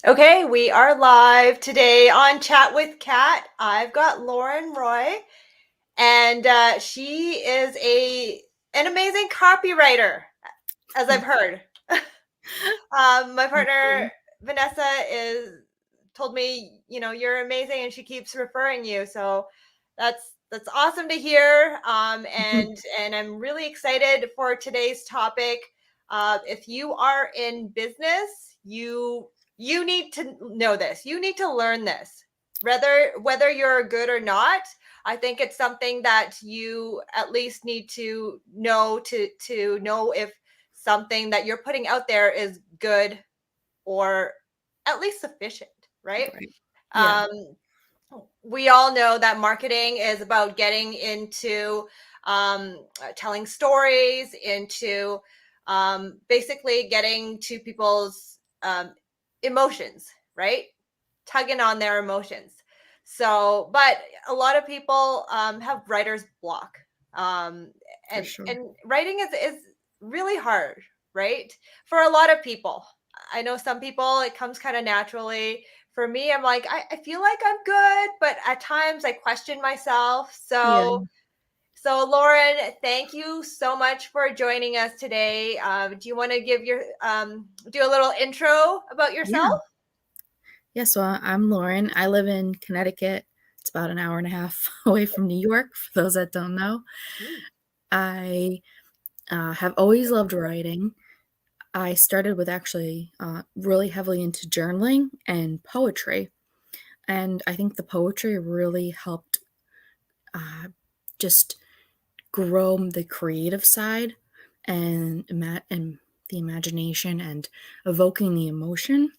Okay, we are live today on Chat with Kat. I've got Lauren Roy, and she is an amazing copywriter, as I've heard. My partner Vanessa is told me, you're amazing, and she keeps referring you. So that's awesome to hear. And I'm really excited for today's topic. If you are in business, you need to know this. You need to learn this. Whether you're good or not, I think it's something that you at least need to know to know if something that you're putting out there is good or at least sufficient, right? Right. Yeah. Um, we all know that marketing is about getting into telling stories, into basically getting to people's emotions, right? Tugging on their emotions. So, but a lot of people have writer's block. Um, For and, sure. and writing is really hard, right? For a lot of people. I know some people, it comes kind of naturally. For me, I'm like, I feel like I'm good, but at times I question myself. Yeah. So Lauren, thank you so much for joining us today. Do you want to give do a little intro about yourself? Yeah. Yeah. So I'm Lauren. I live in Connecticut. It's about an hour and a half away from New York, for those that don't know. Mm. I have always loved writing. I started with actually really heavily into journaling and poetry. And I think the poetry really helped just grow the creative side and the imagination and evoking the emotion.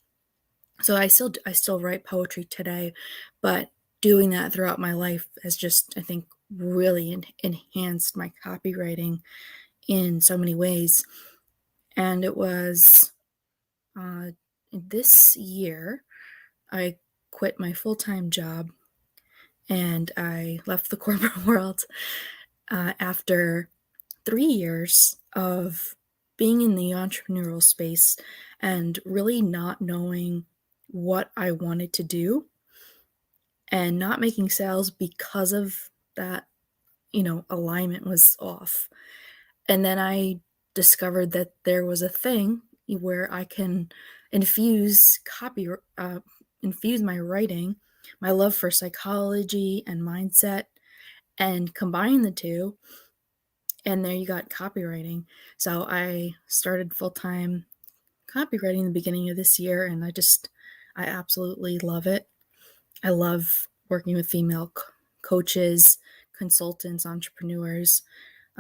So I still write poetry today, but doing that throughout my life has just, I think, really enhanced my copywriting in so many ways. And it was uh, this year I quit my full-time job and I left the corporate world after 3 years of being in the entrepreneurial space and really not knowing what I wanted to do and not making sales because of that, alignment was off. And then I discovered that there was a thing where I can infuse copy, uh, infuse my writing, my love for psychology and mindset, and combine the two. And there you got copywriting. So I started full time copywriting the beginning of this year, and I absolutely love it. I love working with female coaches, consultants, entrepreneurs.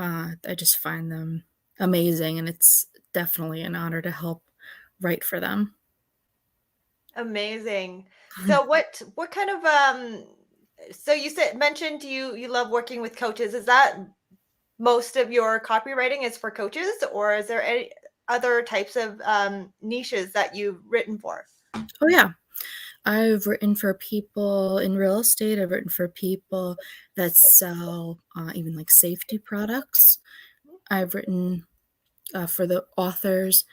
I just find them amazing, and it's definitely an honor to help write for them. Amazing. So what kind of so you mentioned you love working with coaches. Is that most of your copywriting is for coaches, or is there any other types of niches that you've written for? Oh, yeah. I've written for people in real estate. I've written for people that sell even like safety products. I've written for the authors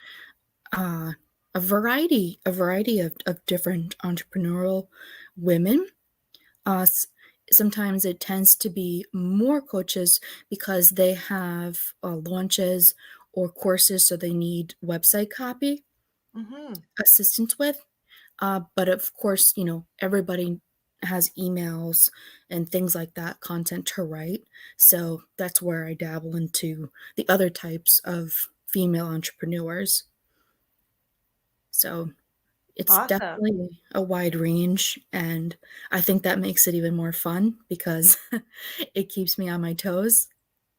uh, a variety of different entrepreneurial women. Sometimes it tends to be more coaches because they have launches or courses, so they need website copy Mm-hmm. assistance with. But of course, everybody has emails and things like that, content to write. So that's where I dabble into the other types of female entrepreneurs. So it's Awesome. definitely a wide range, and I think that makes it even more fun because it keeps me on my toes.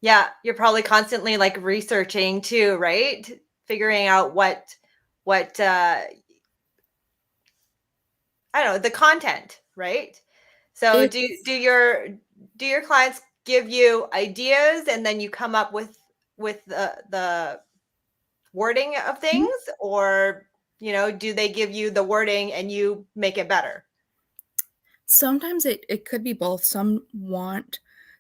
Yeah, you're probably constantly like researching too, right? Figuring out what I don't know, the content, right? So It's do your clients give you ideas and then you come up with the wording of things, or do they give you the wording and you make it better? sometimes it could be both. Some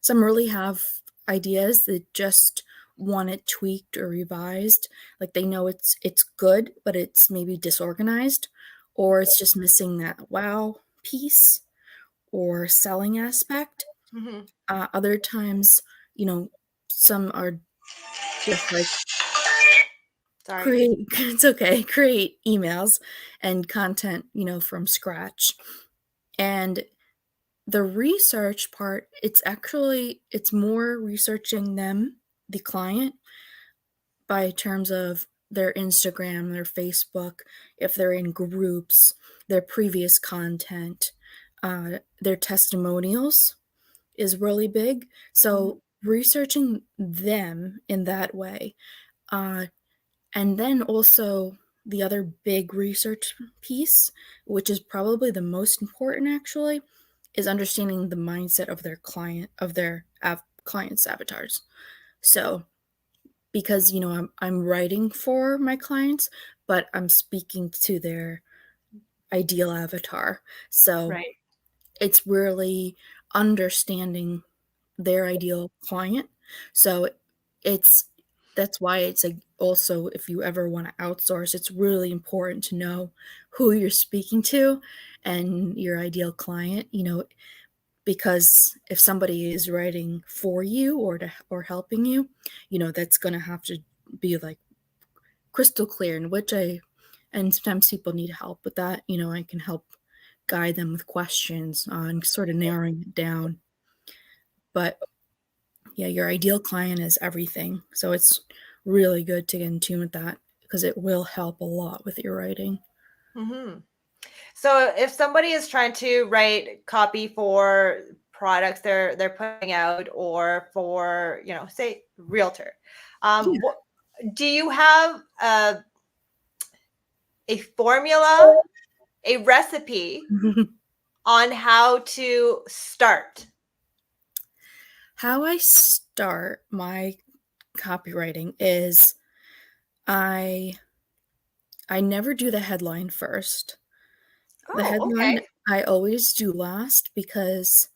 really have ideas that just want it tweaked or revised. Like they know it's good, but it's maybe disorganized. or it's just missing that wow piece or selling aspect. Mhm. Other times, you know, some are just like Sorry. create it's okay, create emails and content, from scratch. And the research part, it's more researching them, the client, by terms of their Instagram, their Facebook, if they're in groups, their previous content, their testimonials is really big. Mhm. So researching them in that way. Uh, and then also the other big research piece, which is probably the most important actually, is understanding the mindset of their clients' avatars. So because I'm writing for my clients, but I'm speaking to their ideal avatar. So Right. it's really understanding their ideal client. So it's that's why it's like also if you ever want to outsource, it's really important to know who you're speaking to and your ideal client, because if somebody is writing for you or helping you, that's going to have to be like crystal clear, and sometimes people need help with that. I can help guide them with questions on sort of narrowing it down. But yeah, your ideal client is everything. So it's really good to get in tune with that because it will help a lot with your writing. Mhm. So if somebody is trying to write copy for products they're putting out or for, say realtor, Yeah. what do you have a formula, a recipe on how to start? How I start my copywriting is I I never do the headline first. The Oh, headline okay. I always do last because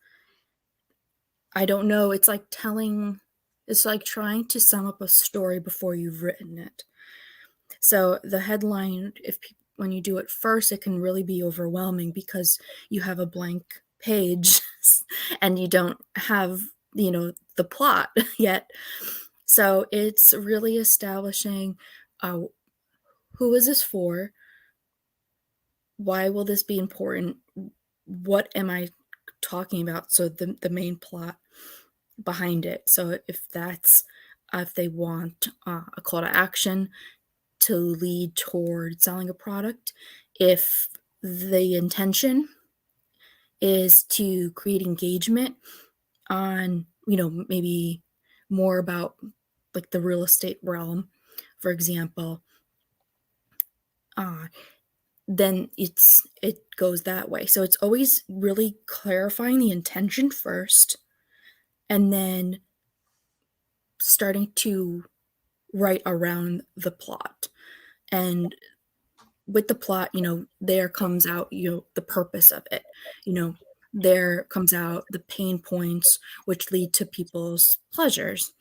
I don't know, it's like trying to sum up a story before you've written it. So the headline, when you do it first, it can really be overwhelming because you have a blank page and you don't have, the plot yet. So it's really establishing, uh, who is this for? Why will this be important? What am I talking about? So the main plot behind it. So if they want a call to action to lead toward selling a product, if the intention is to create engagement on, maybe more about like the real estate realm, for example, uh, then it goes that way. So it's always really clarifying the intention first and then starting to write around the plot. And with the plot, there comes out, the purpose of it. You know, there comes out the pain points which lead to people's pleasures.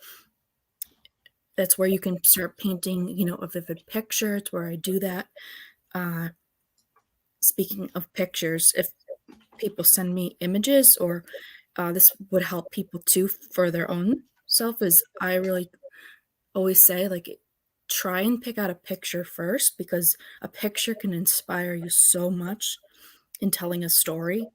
That's where you can start painting, a vivid picture. It's where I do that. Uh, Speaking of pictures, if people send me images or this would help people too for their own self, is I really always say, like, try and pick out a picture first because a picture can inspire you so much in telling a story.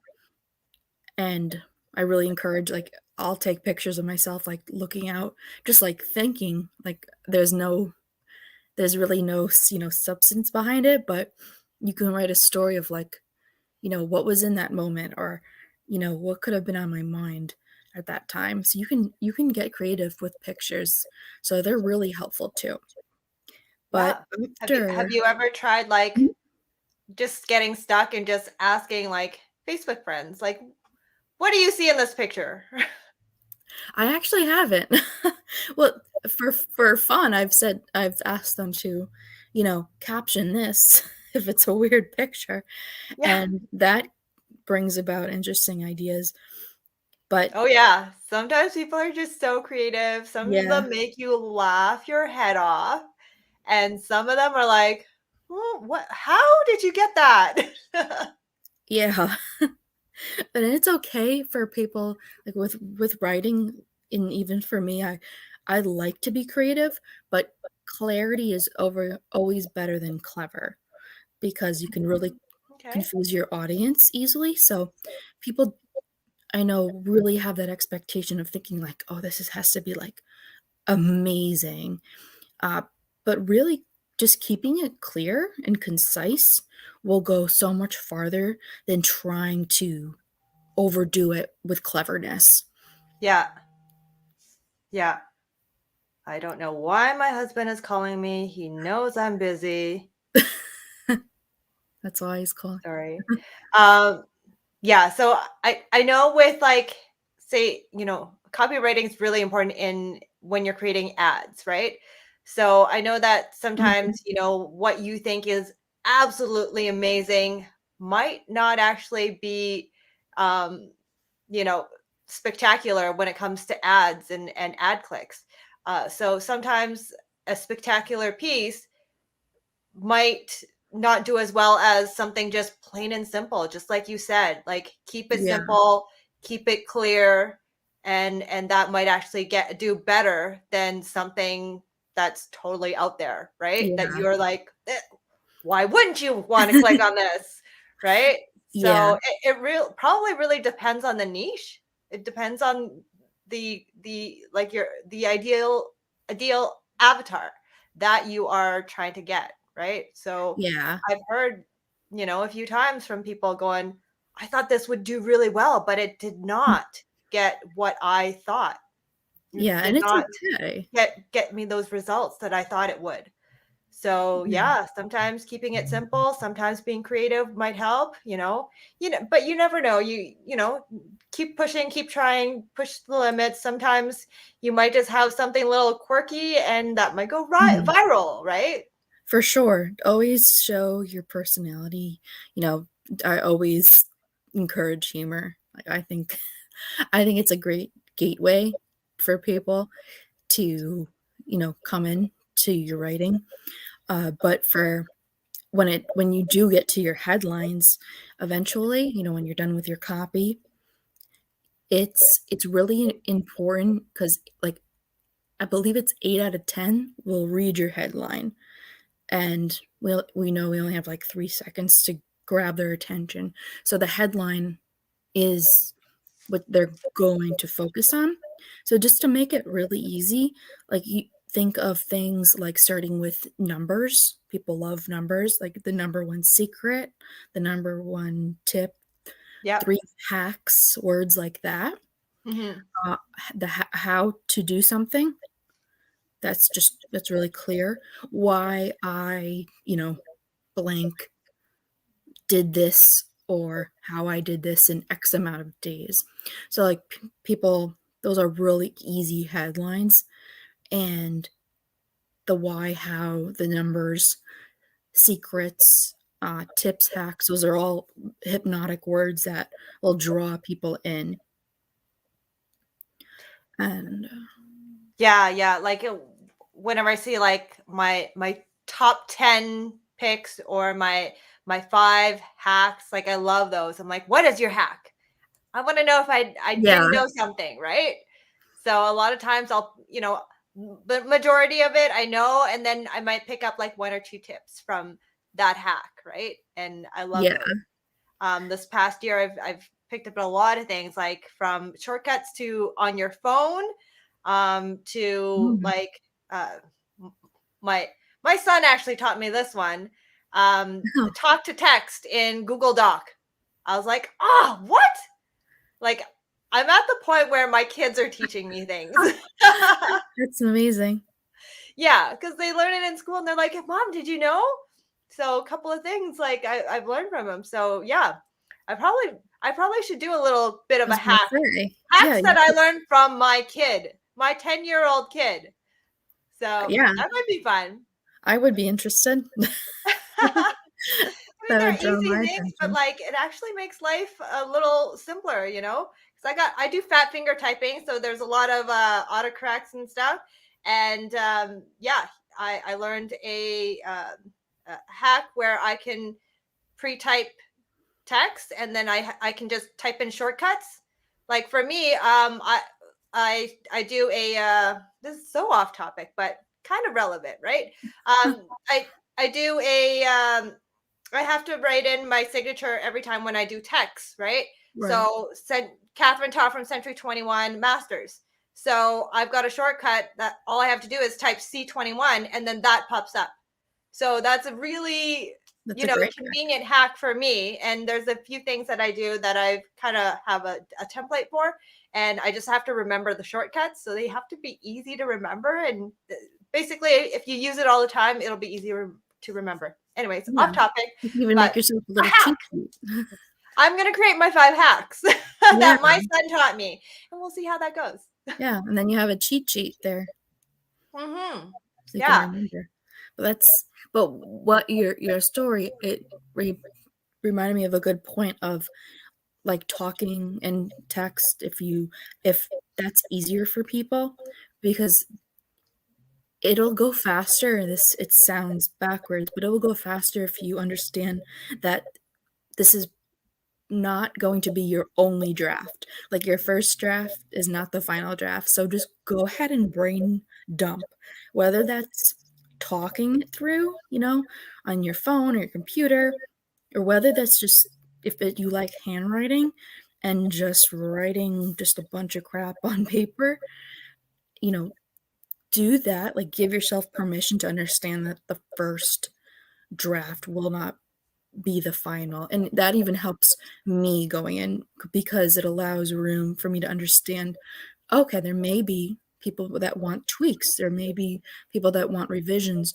And I really encourage, like, I'll take pictures of myself, like, looking out, just like thinking, like, there's really no, substance behind it, but you can write a story of, like, what was in that moment or, what could have been on my mind at that time. So you can get creative with pictures. So they're really helpful too. But Yeah. Have after you ever tried like Mhm. just getting stuck and just asking like Facebook friends, like, what do you see in this picture? I actually haven't. Well, for fun, I've asked them to, caption this if it's a weird picture, Yeah. and that brings about interesting ideas. But Oh yeah. Sometimes people are just so creative. Some of yeah. them make you laugh your head off. And some of them are like, "Hmm, what how did you get that?" Yeah. And it's okay for people like with writing, and even for me, I like to be creative, but clarity is over always better than clever because you can really Okay. confuse your audience easily. So people I know really have that expectation of thinking like, "Oh, has to be like amazing." Uh, but really just keeping it clear and concise will go so much farther than trying to overdo it with cleverness. Yeah. Yeah. I don't know why my husband is calling me. He knows I'm busy. That's all he's calling. Sorry. Um, yeah, so I know with like say, copywriting is really important in when you're creating ads, right? So I know that Mhm. sometimes, what you think is absolutely amazing might not actually be um, you know, spectacular when it comes to ads and ad clicks. So sometimes a spectacular piece might not do as well as something just plain and simple, just like you said. Like keep it Yeah, simple, keep it clear, and that might actually do better than something that's totally out there, right? That yeah. you're like, why wouldn't you want to click on this, right? Yeah, So probably really depends on the niche. It depends on the like your the ideal avatar that you are trying to get, right? So yeah, I've heard, a few times from people going, I thought this would do really well, but it did not get what I thought. It yeah, and did it's not okay. get me those results that I thought it would. So Yeah, yeah, sometimes keeping it simple, sometimes being creative might help, but you never know. Keep pushing, keep trying, push the limits. Sometimes you might just have something a little quirky and that might go mhm. viral, right? For sure. Always show your personality, you know, I always encourage humor. Like, I think it's a great gateway for people to, come in to your writing. But for when you do get to your headlines eventually, when you're done with your copy, it's really important because like, I believe it's 8 out of 10 will read your headline, and we know we only have, like, 3 seconds to grab their attention. So the headline is what they're going to focus on. So just to make it really easy, like, you think of things like starting with numbers. People love numbers, like the number 1 secret, the number 1 tip, Yep. 3 hacks, words like that. Hmm. Uh, the how to do something, that's really clear. Why I, blank did this or how I did this in X amount of days. So, like, people, those are really easy headlines, and the why, how, the numbers, secrets, tips, hacks, those are all hypnotic words that will draw people in. And Yeah, yeah. Like whenever I see like my top 10 picks or my 5 hacks, like I love those. I'm like, what is your hack? I want to know if I yeah, didn't know something, right? So a lot of times the majority of it I know, and then I might pick up like 1 or 2 tips from that hack, right? And I love yeah, those. This past year, I've picked up a lot of things like from shortcuts to on your phone, to mm, like m- my my son actually taught me this one. Talk to text in Google Doc. I was like, oh, what? Like, I'm at the point where my kids are teaching me things. that's amazing. Yeah, because they learn it in school and they're like, Mom, did you know? So a couple of things like I've learned from them. So yeah, I probably should do a little bit I of a was gonna hack. say, yeah, Hacks that I learned from my kid, my 10-year-old kid. So yeah, that might be fun. I would be interested. I mean, That they're would draw easy my things, but attention. like it actually makes life a little simpler, Because I do fat finger typing, so there's a lot of autocorrects and stuff. And yeah, I learned a hack where I can pre-type text, and then I can just type in shortcuts. Like for me, I do a this is so off topic, but kind of relevant, right? I do a I have to write in my signature every time when I do text, right? Right. So sent Catherine Todd from Century 21 Masters. So I've got a shortcut that all I have to do is type C21 and then that pops up. So that's a really, That's you a know, great hack. convenient hack for me. And there's a few things that I do that I kind of have a template for. And I just have to remember the shortcuts. So they have to be easy to remember. And basically, if you use it all the time, it'll be easier to remember. Anyways, Yeah. off topic, You can even but make yourself a a little hack. cheat sheet. I'm going to create my 5 hacks Yeah. that my son taught me. And we'll see how that goes. Yeah. And then you have a cheat sheet there Mm-hmm. so you can Yeah. remember. But what your story, it reminded me of a good point of like talking and text if that's easier for people, because it'll go faster. It sounds backwards, but it will go faster if you understand that this is not going to be your only draft. Like your first draft is not the final draft. So just go ahead and brain dump, whether that's talking it through, on your phone or your computer, or whether that's just you like handwriting and just writing just a bunch of crap on paper, you know, do that. Like give yourself permission to understand that the first draft will not be the final. And that even helps me going in because it allows room for me to understand, okay, there may be people that want tweaks. There may be people that want revisions.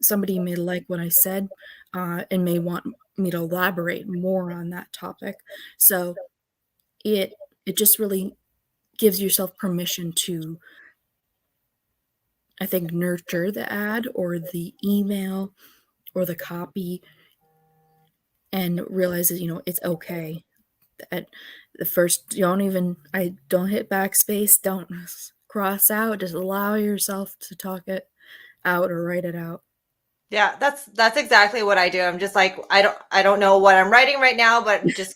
Somebody may like what I said and may want me to elaborate more on that topic. So it just really gives yourself permission to, I think, nurture the ad or the email or the copy and realize that, it's okay. At the first, I don't hit backspace, don't cross out, just allow yourself to talk it out or write it out. Yeah, that's exactly what I do. I'm just like I don't know what I'm writing right now, but just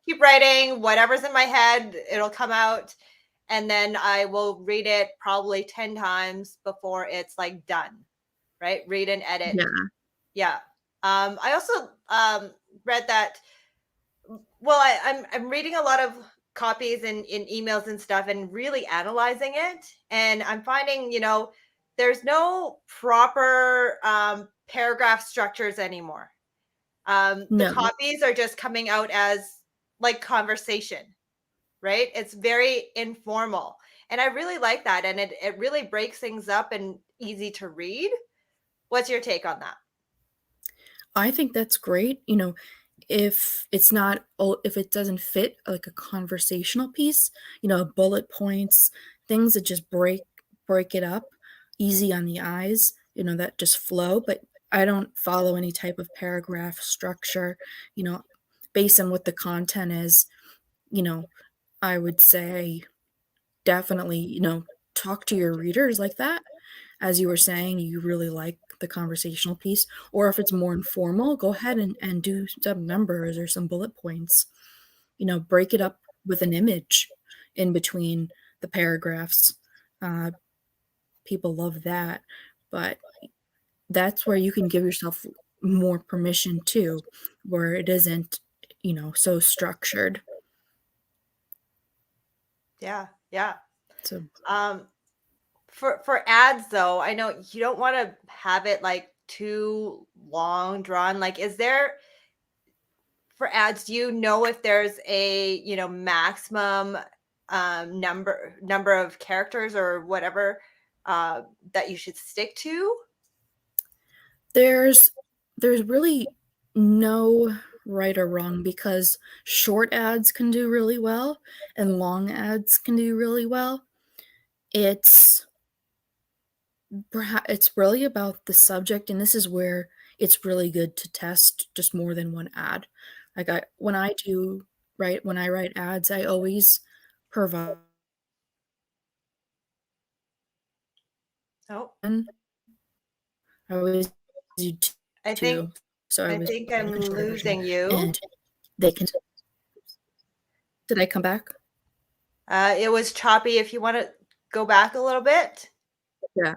keep writing whatever's in my head, it'll come out, and then I will read it probably 10 times before it's like done, right? Read and edit. Yeah. Yeah. I also read that well, I'm reading a lot of copies and in emails and stuff and really analyzing it. And I'm finding, there's no proper paragraph structures anymore. The No. copies are just coming out as like conversation, right? It's very informal. And I really like that. And it really breaks things up and easy to read. What's your take on that? I think that's great. If it doesn't fit like a conversational piece, bullet points, things that just break it up easy on the eyes, that just flow, but I don't follow any type of paragraph structure, you know, based on what the content is, you know, I would say definitely, talk to your readers like that. As you were saying, you really like the conversational piece, or if it's more informal, go ahead and do some numbers or some bullet points. Break it up with an image in between the paragraphs. Uh, People love that, but that's where you can give yourself more permission too, where it isn't, so structured. Yeah, yeah. So Um, for ads though, I know you don't want to have it like too long drawn. Like, is there for ads, do you know if there's a, maximum number of characters or whatever that you should stick to? there's there's really no right or wrong because short ads can do really well and long ads can do really well. It's it's really about the subject, and this is where it's really good to test just more than one ad. Like when I write ads, I always provide Oh, I always do I think two. So I I always think provide I'm a shorter version losing and you. they can. Did I come back? It was choppy. If you want to go back a little bit. Yeah.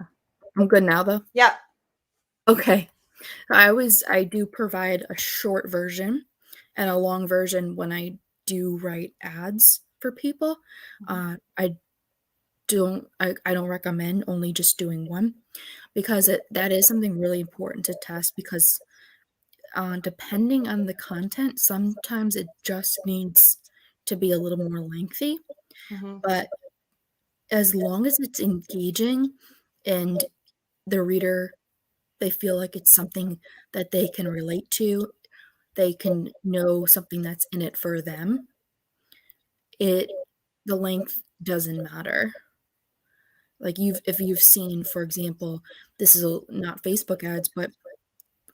I'm good now though. Yeah. Okay. I do provide a short version and a long version when I do write ads for people. I don't recommend only just doing one because that is something really important to test because depending on the content, sometimes it just needs to be a little more lengthy. Mm-hmm. But as long as it's engaging and the reader, they feel like it's something that they can relate to, they can know something that's in it for them, it the length doesn't matter. Like if you've seen, for example, this is not Facebook ads, but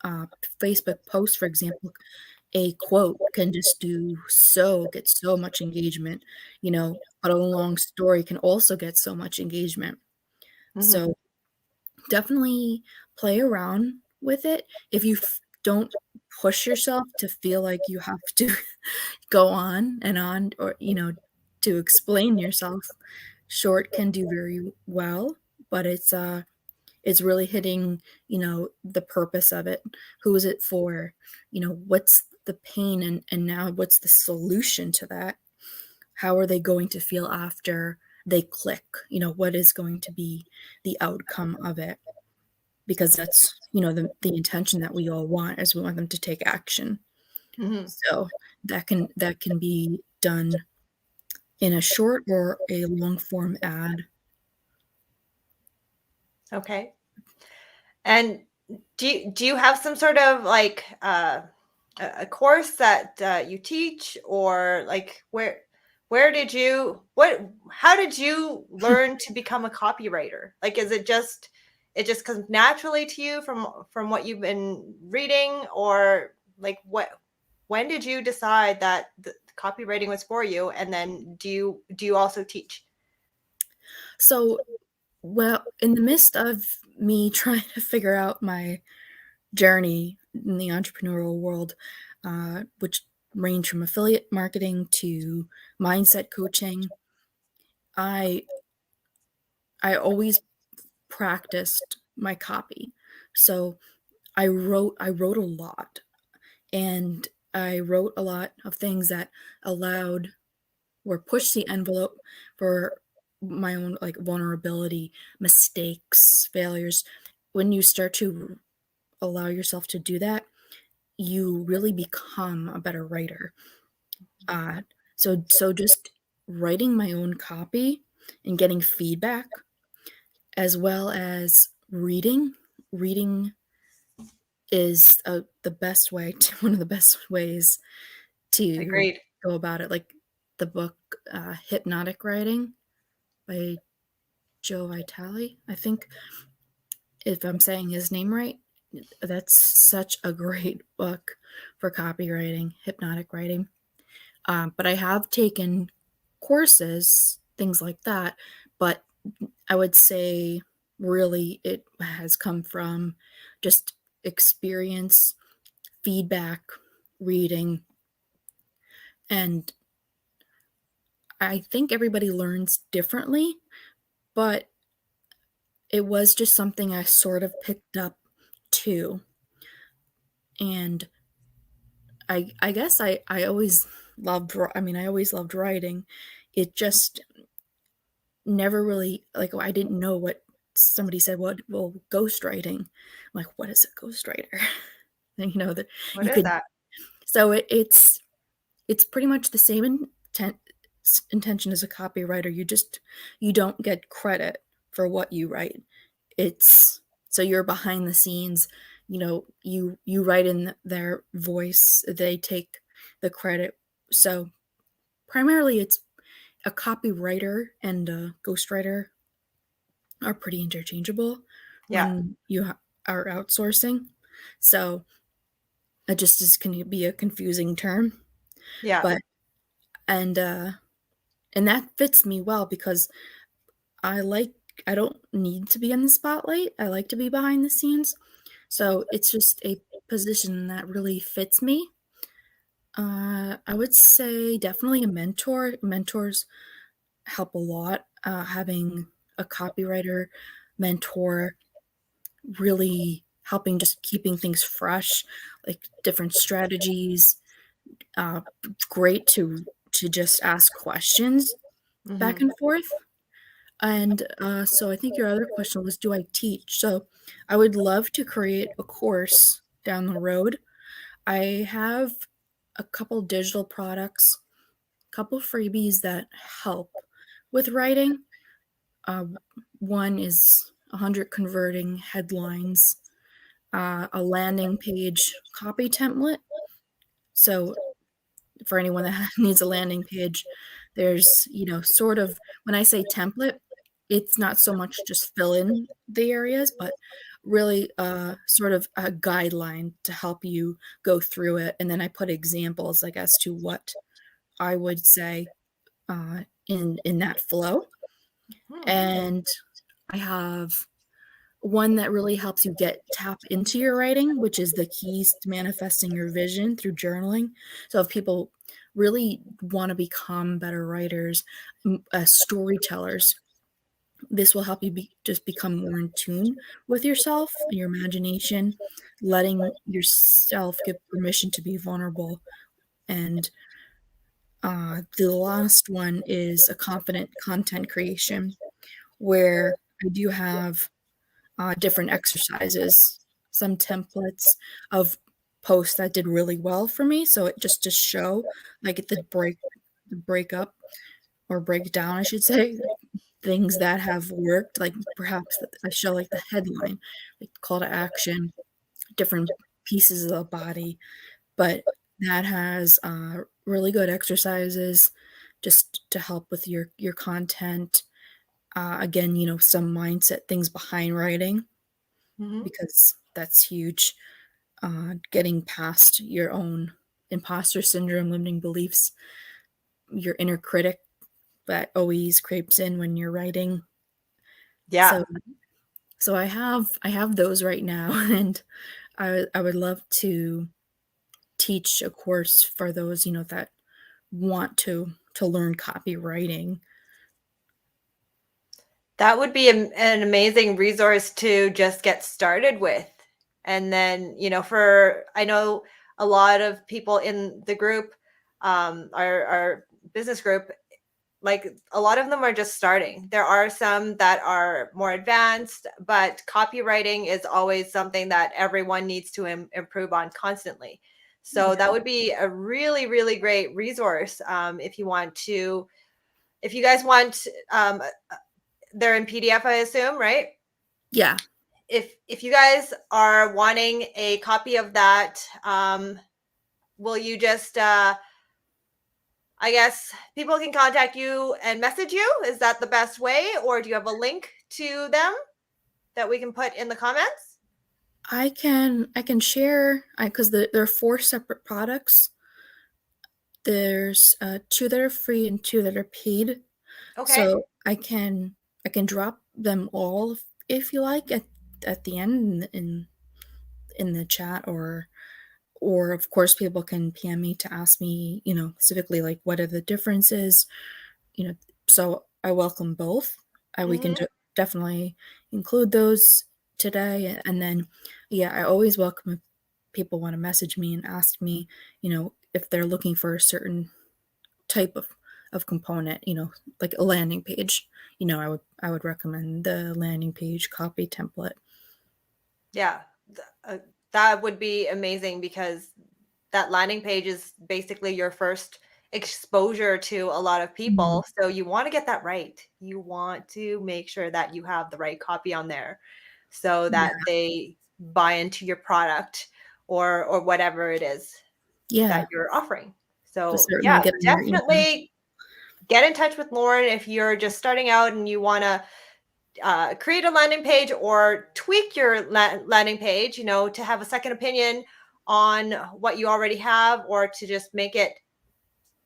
uh, Facebook posts, for example, a quote can just get so much engagement, but a long story can also get so much engagement. Mm-hmm. So definitely play around with it. If you don't push yourself to feel like you have to go on and on, or to explain yourself, short can do very well, but it's really hitting, the purpose of it. Who is it for? What's the pain, and now what's the solution to that? How are they going to feel after they click? What is going to be the outcome of it? Because that's, the intention that we all want is we want them to take action. Mm-hmm. So that can be done in a short or a long form ad. Okay. And do you have some sort of like a course that you teach, or like where did you what how did you learn to become a copywriter? Like, is it just comes naturally to you from what you've been reading, or like when did you decide that the copywriting was for you, and then do you also teach? So, well, in the midst of me trying to figure out my journey in the entrepreneurial world, which range from affiliate marketing to mindset coaching, I I always practiced my copy. So I wrote a lot, and I wrote a lot of things that allowed or pushed the envelope for my own, like, vulnerability, mistakes, failures. When you start to allow yourself to do that, you really become a better writer. Uh, so just writing my own copy and getting feedback, as well as reading. Reading is the best way to one of the best ways to Agreed. go about it. Like the book Hypnotic Writing by Joe Vitale, I think, if I'm saying his name right. That's such a great book for copywriting, hypnotic writing. But I have taken courses, things like that. But I would say really it has come from just experience, feedback, reading, and I think everybody learns differently, but it was just something I sort of picked up too. And I guess I always I always loved writing. It just never really, like, I didn't know what somebody said, "What well, ghostwriting." I'm like, "What is a ghostwriter?" And that What you is could that? so it's pretty much the same intention as a copywriter. You don't get credit for what you write. It's so you're behind the scenes, you write in their voice, they take the credit. So primarily it's a copywriter and a ghostwriter are pretty interchangeable Yeah. when you are outsourcing. So it just is can be a confusing term, Yeah. but and uh and that fits me well because I like I don't need to be in the spotlight. I like to be behind the scenes. So it's just a position that really fits me. I would say definitely a mentor. Mentors help a lot. Having a copywriter mentor really helping just keeping things fresh, like different strategies. Uh, Great to just ask questions back Mm-hmm. and forth. And so I think your other question was, do I teach? So I would love to create a course down the road. I have a couple digital products, a couple freebies that help with writing. Uh, One is 100 converting headlines, a landing page copy template. So for anyone that needs a landing page, there's, sort of, when I say template, it's not so much just fill in the areas, but really sort of a guideline to help you go through it. And then I put examples, like, as to what I would say in that flow. Hmm. And I have one that really helps you tap into your writing, which is the keys to manifesting your vision through journaling. So if people really want to become better writers, storytellers, this will help you just become more in tune with yourself and your imagination, letting yourself give permission to be vulnerable. And the last one is a confident content creation, where I do have different exercises, some templates of posts that did really well for me. So it just to show, like, the break up or break down, I should say, things that have worked. Like, perhaps that I show, like, the headline, like call to action, different pieces of the body, but that has really good exercises just to help with your content. Again, some mindset things behind writing, Mm-hmm. because that's huge. Getting past your own imposter syndrome, limiting beliefs, your inner critic that always creeps in when you're writing. Yeah. So, I have those right now, and I would love to teach a course for those that want to learn copywriting. That would be an amazing resource to just get started with. And then, I know a lot of people in the group, our business group, like a lot of them are just starting. There are some that are more advanced, but copywriting is always something that everyone needs to improve on constantly. So Yeah. that would be a really, really great resource if you guys want. They're in PDF, I assume, right? Yeah. If you guys are wanting a copy of that, will you just I guess people can contact you and message you? Is that the best way, or do you have a link to them that we can put in the comments? I can share, because there are 4 separate products. There's 2 that are free and 2 that are paid. Okay. So I can drop them all if you like at the end in the chat, or of course people can PM me to ask me, specifically, like, what are the differences, you know. So I welcome both. We can Mm-hmm. definitely include those today, and then, yeah, I always welcome if people want to message me and ask me, if they're looking for a certain type of component, like a landing page. I would recommend the landing page copy template. Yeah, that would be amazing because that landing page is basically your first exposure to a lot of Mhm. people. So you want to get that right. You want to make sure that you have the right copy on there so Yeah. that they buy into your product or whatever it is that Yeah, you're offering. to So certainly yeah, get on your email. definitely get in touch with Lauren if you're just starting out and you want to create a landing page or tweak your landing page, to have a second opinion on what you already have, or to just make it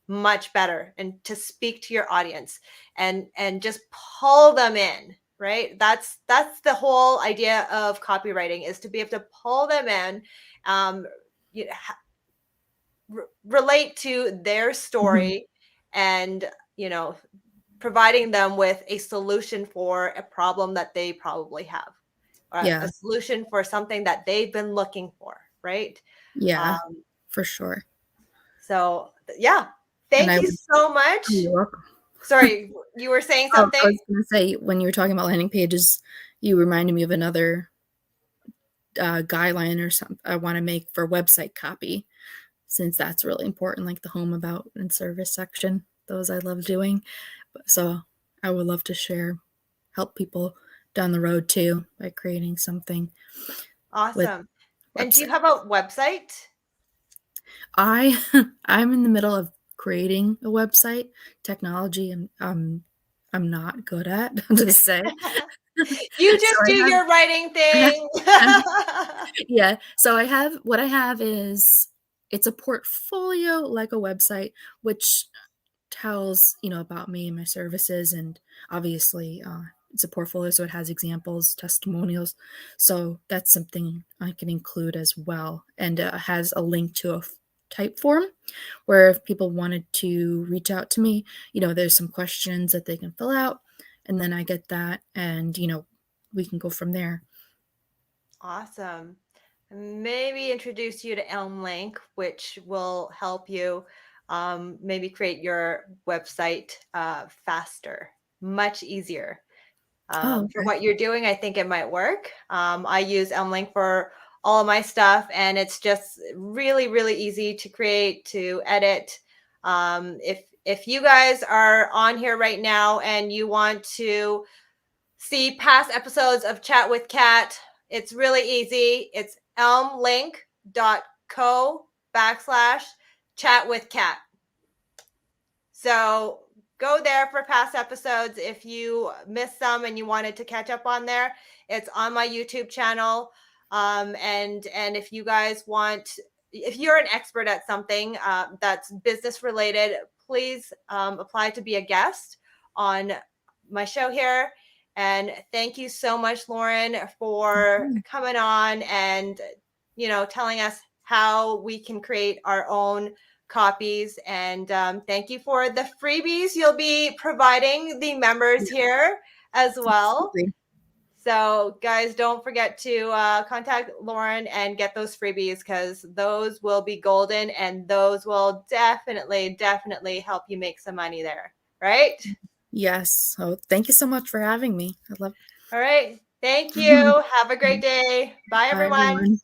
much better and to speak to your audience and just pull them in, right? That's the whole idea of copywriting, is to be able to pull them in. um, you, relate to their story and, you know, providing them with a solution for a problem that they probably have, or a Yeah. solution for something that they've been looking for, right? Yeah, Um, for sure. so yeah, And thank I you would so oh, much. you're welcome. Sorry, you were saying Oh, I something? was gonna say, when you were talking about landing pages, you reminded me of another guideline or something I want to make for website copy, since that's really important, like the home, about, and service section. Those I love doing. So I would love to help people down the road too by creating something with Awesome. And do you website. have a website? I I'm in the middle of creating a website. Technology, and I'm not good at to say. You So just do your writing I have thing. yeah. So what I have is, it's a portfolio like a website, which tells, about me and my services, and obviously it's a portfolio, so it has examples, testimonials. So that's something I can include as well, and has a link to a type form where if people wanted to reach out to me, there's some questions that they can fill out, and then I get that, and we can go from there. Awesome. Maybe introduce you to Elm Link, which will help you maybe create your website faster, much easier. Oh, For okay. what you're doing, I think it might work. I use Link for all of my stuff, and it's just really, really easy to create, to edit. If you guys are on here right now and you want to see past episodes of Chat with Kat, it's really easy. It's elmlink.co/chat with Kat. So go there for past episodes. If you missed some and you wanted to catch up on there, it's on my YouTube channel. And if you guys want, if you're an expert at something that's business related, please apply to be a guest on my show here. And thank you so much, Lauren, for coming on and telling us how we can create our own copies. And thank you for the freebies you'll be providing the members here as well. Absolutely. So guys, don't forget to contact Lauren and get those freebies, because those will be golden, and those will definitely help you make some money there. Right? Yes. So thank you so much for having me. I love. All right. Thank you. Have a great day. Bye, Bye, everyone. everyone.